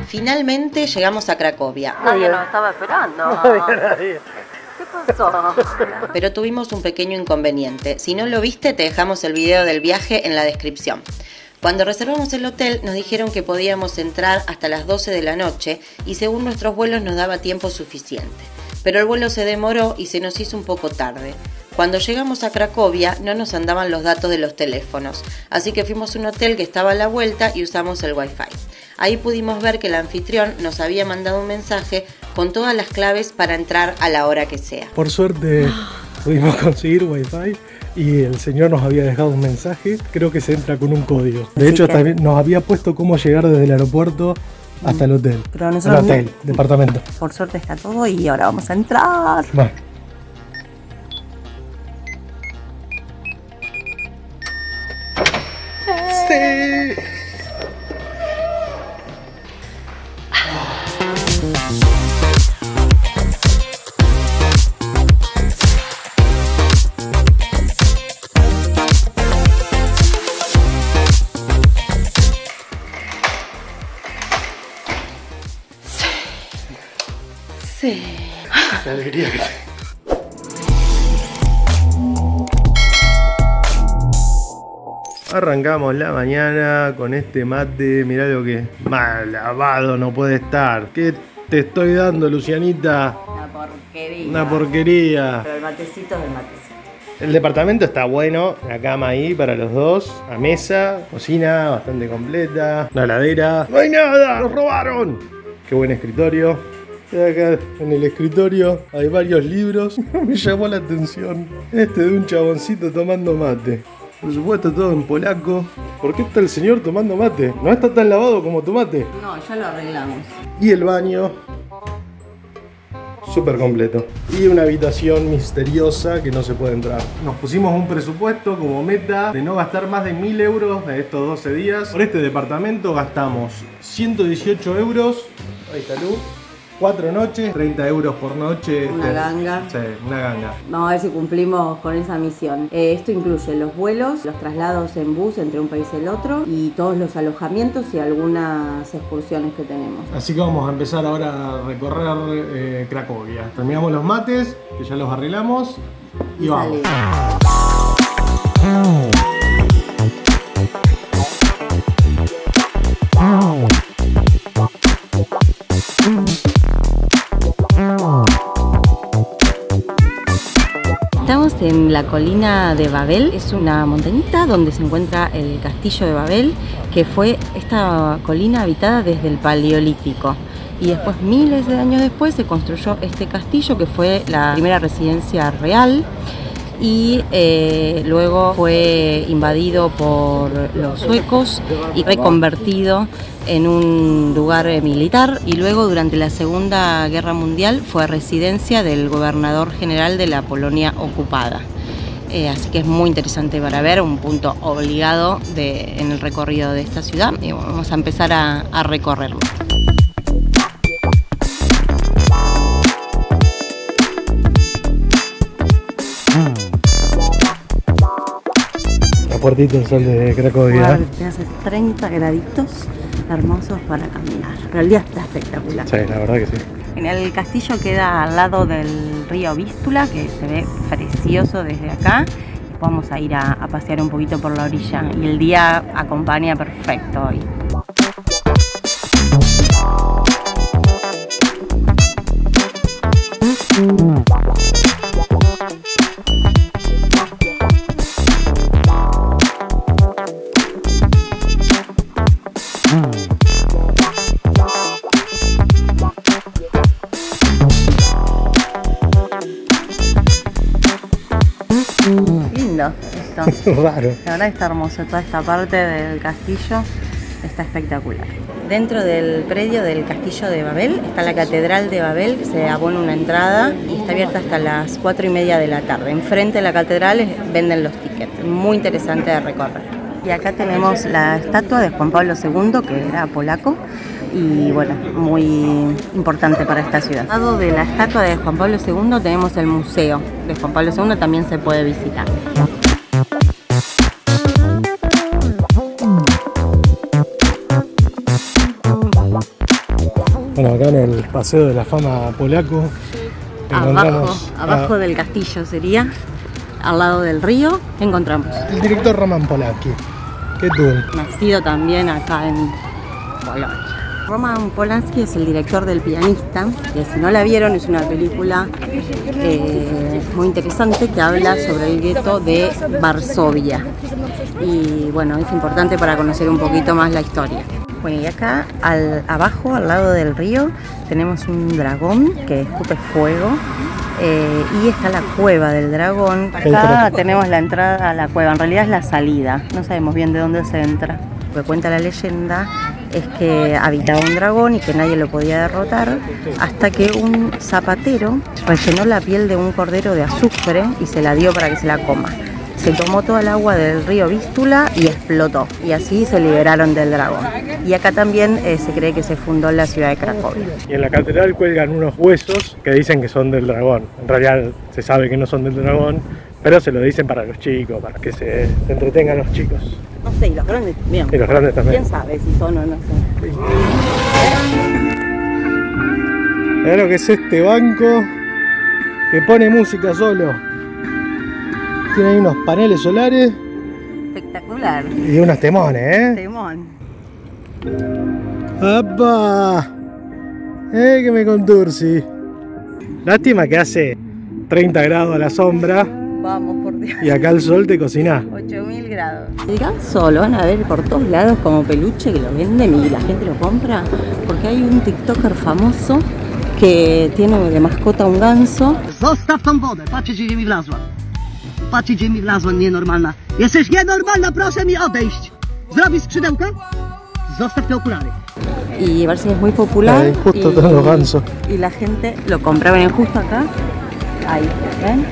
Finalmente llegamos a Cracovia. Nadie nos estaba esperando. Nadie. ¿Qué pasó? Pero tuvimos un pequeño inconveniente. Si no lo viste, te dejamos el video del viaje en la descripción. Cuando reservamos el hotel nos dijeron que podíamos entrar hasta las 12 de la noche y según nuestros vuelos nos daba tiempo suficiente. Pero el vuelo se demoró y se nos hizo un poco tarde. Cuando llegamos a Cracovia no nos andaban los datos de los teléfonos, así que fuimos a un hotel que estaba a la vuelta y usamos el Wi-Fi. Ahí pudimos ver que el anfitrión nos había mandado un mensaje con todas las claves para entrar a la hora que sea. Por suerte pudimos conseguir Wi-Fi y el señor nos había dejado un mensaje. Creo que se entra con un código. De hecho, también nos había puesto cómo llegar desde el aeropuerto hasta el hotel. Pero nosotros departamento. Por suerte está todo y ahora vamos a entrar. Va. Sí. Sí. Qué alegría que te... Arrancamos la mañana con este mate. Mirá lo que mal lavado no puede estar. ¿Qué te estoy dando, Lucianita? Una porquería. Una porquería. Pero el matecito es el matecito. El departamento está bueno, la cama ahí para los dos, la mesa, cocina bastante completa, una heladera. ¡No hay nada! ¡Nos robaron! Qué buen escritorio. Y acá en el escritorio hay varios libros. Me llamó la atención este de un chaboncito tomando mate. Por supuesto todo en polaco. ¿Por qué está el señor tomando mate? No está tan lavado como tu mate. No, ya lo arreglamos. Y el baño súper completo. Y una habitación misteriosa que no se puede entrar. Nos pusimos un presupuesto como meta de no gastar más de 1000 euros de estos 12 días. Por este departamento gastamos 118 euros. Ahí está Lu. 4 noches, 30 euros por noche. Una ganga. Sí, una ganga. Vamos a ver si cumplimos con esa misión. Esto incluye los vuelos, los traslados en bus entre un país y el otro y todos los alojamientos y algunas excursiones que tenemos. Así que vamos a empezar ahora a recorrer Cracovia. Terminamos los mates, que ya los arreglamos, y vamos. Estamos en la colina de Babel, es una montañita donde se encuentra el castillo de Babel, que fue esta colina habitada desde el Paleolítico. Y después, miles de años después, se construyó este castillo que fue la primera residencia real y luego fue invadido por los suecos y reconvertido en un lugar militar y luego durante la Segunda Guerra Mundial fue residencia del gobernador general de la Polonia ocupada. Así que es muy interesante para ver, un punto obligado en el recorrido de esta ciudad y vamos a empezar a recorrerlo. Fuertito el sol de Cracovia. Te hace 30 graditos hermosos para caminar, pero el día está espectacular. Sí, la verdad que sí. El castillo queda al lado del río Vístula, que se ve precioso desde acá. Vamos a ir a pasear un poquito por la orilla y el día acompaña perfecto hoy. Lindo esto. Raro. La verdad está hermoso, toda esta parte del castillo está espectacular. Dentro del predio del castillo de Babel está la catedral de Babel, se abona una entrada y está abierta hasta las 4:30 de la tarde. Enfrente de la catedral venden los tickets, muy interesante de recorrer. Y acá tenemos la estatua de Juan Pablo II, que era polaco, y bueno, muy importante para esta ciudad. Al lado de la estatua de Juan Pablo II tenemos el museo de Juan Pablo II, también se puede visitar. Bueno, acá en el Paseo de la Fama polaco Abajo del castillo sería, al lado del río, encontramos el director Roman Polanski. ¿Qué tú? Nacido también acá en Polonia. Roman Polanski es el director del Pianista, que si no la vieron es una película muy interesante que habla sobre el gueto de Varsovia. Y bueno, es importante para conocer un poquito más la historia. Bueno, y acá abajo, al lado del río, tenemos un dragón que escupe fuego. Y está la cueva del dragón. Acá tenemos la entrada a la cueva, en realidad es la salida, no sabemos bien de dónde se entra. Lo que cuenta la leyenda es que habitaba un dragón y que nadie lo podía derrotar, hasta que un zapatero rellenó la piel de un cordero de azufre y se la dio para que se la coma. Se tomó toda el agua del río Vístula y explotó, y así se liberaron del dragón. Y acá también se cree que se fundó la ciudad de Cracovia. Y en la catedral cuelgan unos huesos que dicen que son del dragón. En realidad se sabe que no son del dragón, pero se lo dicen para los chicos, para que se entretengan los chicos. No sé, y los grandes también. Y los grandes también. ¿Quién sabe si son o no son? Sí. Mirá lo que es este banco que pone música solo. Tiene ahí unos paneles solares. Espectacular. Y unos temones, ¿eh? Temón. ¡Apa! Que me conturci. Lástima que hace 30 grados a la sombra. Vamos, por Dios. Y acá el sol te cocina. 8000 grados. El ganso lo van a ver por todos lados como peluche que lo venden y la gente lo compra. Porque hay un TikToker famoso que tiene de mascota un ganso. Zostaw tą wodę, patrzcie gdzie mi wlazła. Patrzcie gdzie mi wlazła, nienormalna. Jesteś nienormalna, proszę mi odejść. Zrobisz skrzydełka? Zostaw te okulary. Y parece que es muy popular. Ahí, justo todos los gansos. Y la gente lo compra. Ven, justo acá. Ahí, ¿ven?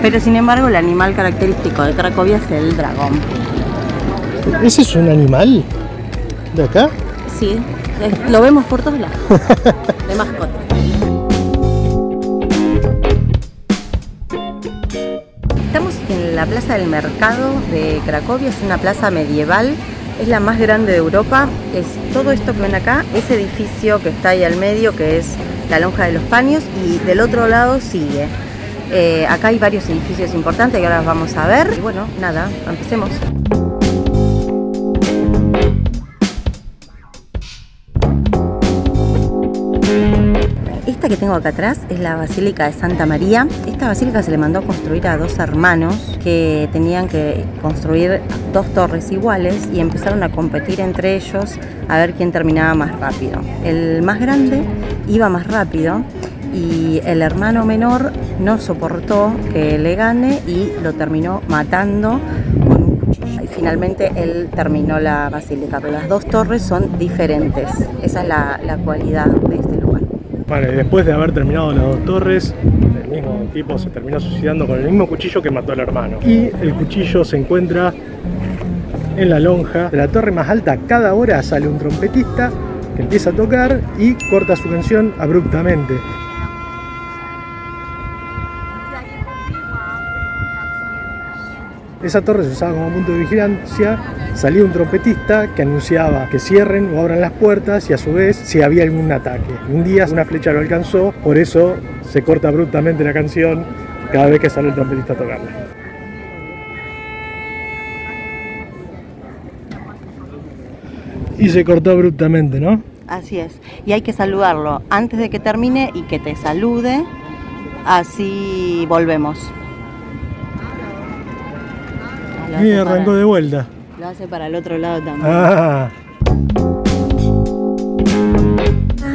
Pero sin embargo el animal característico de Cracovia es el dragón. ¿Ese es un animal de acá? Sí, lo vemos por todos lados. De mascota. Estamos en la Plaza del Mercado de Cracovia, es una plaza medieval, es la más grande de Europa. Es todo esto que ven acá, ese edificio que está ahí al medio, que es la Lonja de los Paños, y del otro lado sigue. Acá hay varios edificios importantes que ahora los vamos a ver. Y bueno, nada, empecemos. Esta que tengo acá atrás es la Basílica de Santa María. Esta basílica se le mandó a construir a dos hermanos que tenían que construir dos torres iguales y empezaron a competir entre ellos a ver quién terminaba más rápido. El más grande iba más rápido y el hermano menor no soportó que le gane y lo terminó matando con un cuchillo. Y finalmente él terminó la basílica, pero las dos torres son diferentes. Esa es la cualidad de este lugar. Bueno, y después de haber terminado las dos torres, el mismo tipo se terminó suicidando con el mismo cuchillo que mató al hermano. Y el cuchillo se encuentra en la lonja de la torre más alta. Cada hora sale un trompetista que empieza a tocar y corta su canción abruptamente. Esa torre se usaba como punto de vigilancia. Salía un trompetista que anunciaba que cierren o abran las puertas y a su vez si había algún ataque. Un día una flecha lo alcanzó, por eso se corta abruptamente la canción cada vez que sale el trompetista a tocarla. Y se cortó abruptamente, ¿no? Así es. Y hay que saludarlo antes de que termine y que te salude. Así volvemos. Y arrancó de vuelta. Lo hace para el otro lado también. Ah.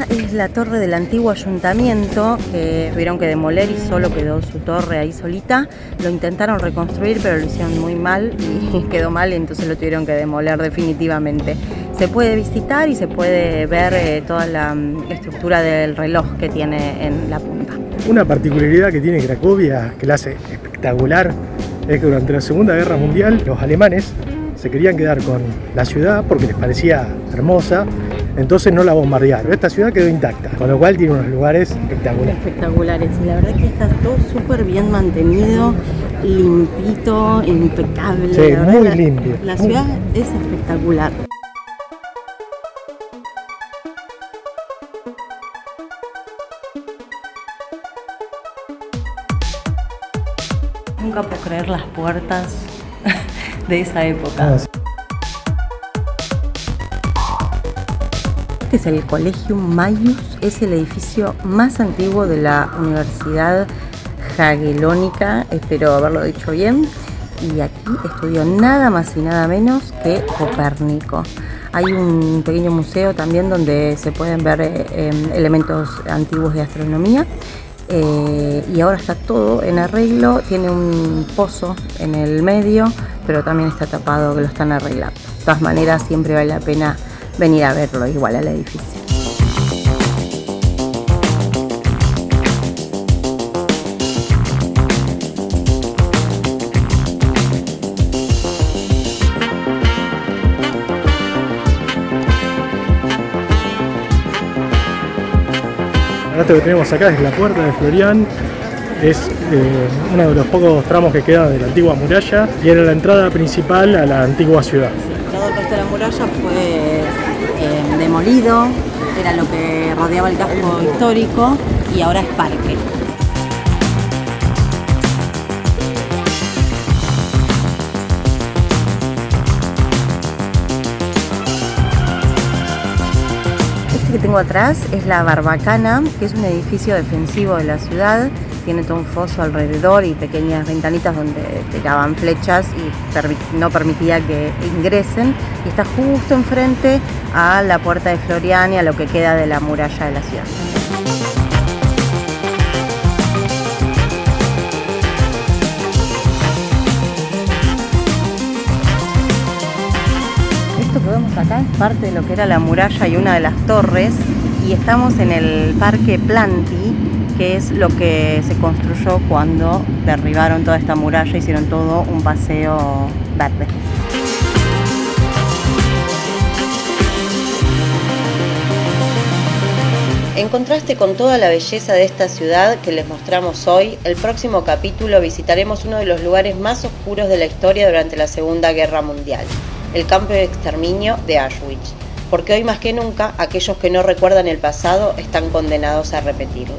Es la torre del antiguo ayuntamiento que tuvieron que demoler y solo quedó su torre ahí solita. Lo intentaron reconstruir pero lo hicieron muy mal y quedó mal, entonces lo tuvieron que demoler definitivamente. Se puede visitar y se puede ver toda la estructura del reloj que tiene en la punta. Una particularidad que tiene Cracovia, que la hace espectacular, es que durante la Segunda Guerra Mundial los alemanes se querían quedar con la ciudad porque les parecía hermosa, entonces no la bombardearon. Esta ciudad quedó intacta, con lo cual tiene unos lugares espectaculares. Espectaculares, y la verdad que está todo súper bien mantenido, limpito, impecable. Sí, la muy verdad, limpio. La ciudad es espectacular. nunca puedo creer las puertas de esa época. Este es el Collegium Maius, es el edificio más antiguo de la Universidad Jagellónica, espero haberlo dicho bien, y aquí estudió nada más y nada menos que Copérnico. Hay un pequeño museo también donde se pueden ver elementos antiguos de astronomía. Y ahora está todo en arreglo, tiene un pozo en el medio, pero también está tapado, que lo están arreglando. De todas maneras, siempre vale la pena venir a verlo igual al edificio. Esto que tenemos acá es la puerta de Florian, es uno de los pocos tramos que quedan de la antigua muralla y era la entrada principal a la antigua ciudad. Todo el resto de la muralla fue demolido, era lo que rodeaba el casco histórico y ahora es parque. Que tengo atrás es la Barbacana, que es un edificio defensivo de la ciudad. Tiene todo un foso alrededor y pequeñas ventanitas donde tiraban flechas y no permitía que ingresen. Y está justo enfrente a la puerta de Florian y a lo que queda de la muralla de la ciudad. Esto que vemos acá es parte de lo que era la muralla y una de las torres, y estamos en el Parque Planti, que es lo que se construyó cuando derribaron toda esta muralla, hicieron todo un paseo verde. En contraste con toda la belleza de esta ciudad que les mostramos hoy, el próximo capítulo visitaremos uno de los lugares más oscuros de la historia durante la Segunda Guerra Mundial, el campo de exterminio de Auschwitz, porque hoy más que nunca aquellos que no recuerdan el pasado están condenados a repetirlo.